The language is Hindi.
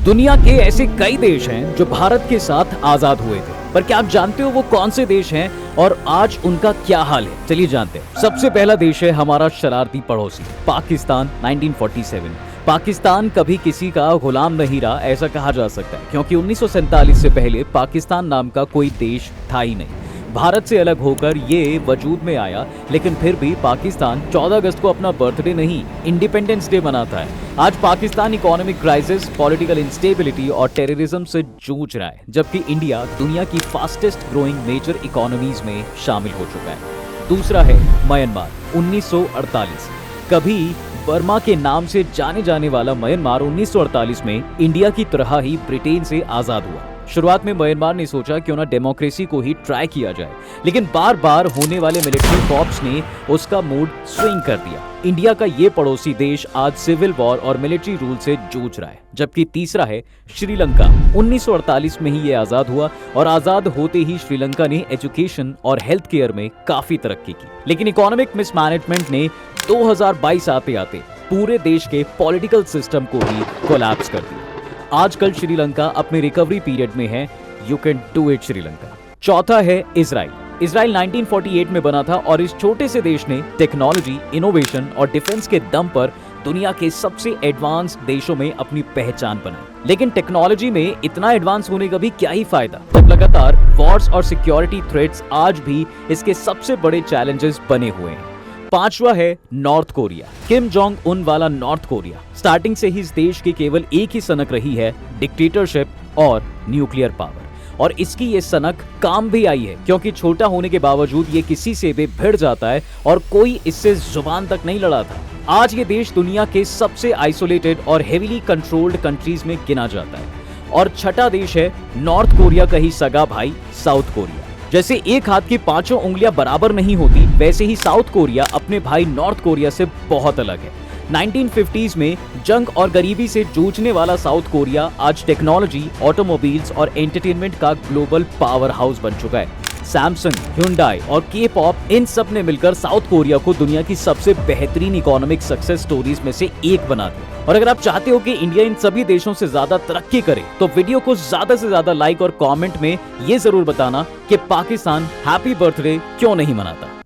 दुनिया के ऐसे कई देश हैं जो भारत के साथ आजाद हुए थे, पर क्या आप जानते हो वो कौन से देश हैं और आज उनका क्या हाल है? चलिए जानते हैं। सबसे पहला देश है हमारा शरारती पड़ोसी पाकिस्तान। 1947 पाकिस्तान कभी किसी का गुलाम नहीं रहा, ऐसा कहा जा सकता है, क्योंकि 1947 से पहले पाकिस्तान नाम का कोई देश था ही नहीं। भारत से अलग होकर ये वजूद में आया, लेकिन फिर भी पाकिस्तान 14 अगस्त को अपना बर्थडे नहीं, इंडिपेंडेंस डे मनाता है। आज Pakistan economic crisis, political instability और टेररिज्म से जूझ रहा है, जबकि इंडिया दुनिया की फास्टेस्ट ग्रोइंग मेजर इकोनॉमीज में शामिल हो चुका है। दूसरा है म्यांमार। 1948 कभी बर्मा के नाम से जाने जाने वाला म्यांमार 1948 में इंडिया की तरह ही ब्रिटेन से आजाद हुआ। शुरुआत में म्यांमार ने सोचा क्यों ना डेमोक्रेसी को ही ट्राई किया जाए, लेकिन बार बार होने वाले मिलिट्री कॉप्स ने उसका मूड स्विंग कर दिया। इंडिया का ये पड़ोसी देश आज सिविल वॉर और मिलिट्री रूल से जूझ रहा है। जबकि तीसरा है श्रीलंका। 1948 में ही ये आजाद हुआ और आजाद होते ही श्रीलंका ने एजुकेशन और हेल्थ केयर में काफी तरक्की की, लेकिन इकोनॉमिक मिसमैनेजमेंट ने 2022 आते आते पूरे देश के पॉलिटिकल सिस्टम को ही कोलैप्स कर दिया। आजकल श्रीलंका अपने रिकवरी पीरियड में है। You can do it Sri Lanka. चौथा है इजराइल। इजराइल 1948 में बना था और इस छोटे से देश ने टेक्नोलॉजी, इनोवेशन और डिफेंस के दम पर दुनिया के सबसे एडवांस देशों में अपनी पहचान बनाई। लेकिन टेक्नोलॉजी में इतना एडवांस होने का भी क्या ही फायदा, जब लगातार वॉर्स और सिक्योरिटी थ्रेट्स आज भी इसके सबसे बड़े चैलेंजेस बने हुए हैं। पांचवा है north Korea. Kim Jong Un वाला नॉर्थ कोरिया। स्टार्टिंग से ही इस देश की केवल एक ही सनक रही है, डिक्टेटरशिप और न्यूक्लियर पावर। और इसकी ये सनक काम भी आई है, क्योंकि छोटा होने के बावजूद ये किसी से भी भिड़ जाता है और कोई इससे जुबान तक नहीं लड़ाता। आज ये देश दुनिया के सबसे आइसोलेटेड और हेवीली कंट्रोल्ड कंट्रीज में गिना जाता है। और छठा देश है नॉर्थ कोरिया का ही सगा भाई साउथ कोरिया। जैसे एक हाथ की पांचों उंगलियां बराबर नहीं होती, वैसे ही साउथ कोरिया अपने भाई नॉर्थ कोरिया से बहुत अलग है। 1950s में जंग और गरीबी से जूझने वाला साउथ कोरिया आज टेक्नोलॉजी, ऑटोमोबाइल्स और एंटरटेनमेंट का ग्लोबल पावर हाउस बन चुका है। सैमसंग, ह्यूंडई और के-पॉप, इन सब ने मिलकर साउथ कोरिया को दुनिया की सबसे बेहतरीन इकोनॉमिक सक्सेस स्टोरीज में से एक बना दिया। और अगर आप चाहते हो कि इंडिया इन सभी देशों से ज्यादा तरक्की करे, तो वीडियो को ज्यादा से ज्यादा लाइक और कमेंट में ये जरूर बताना कि पाकिस्तान हैप्पी बर्थडे क्यों नहीं मनाता।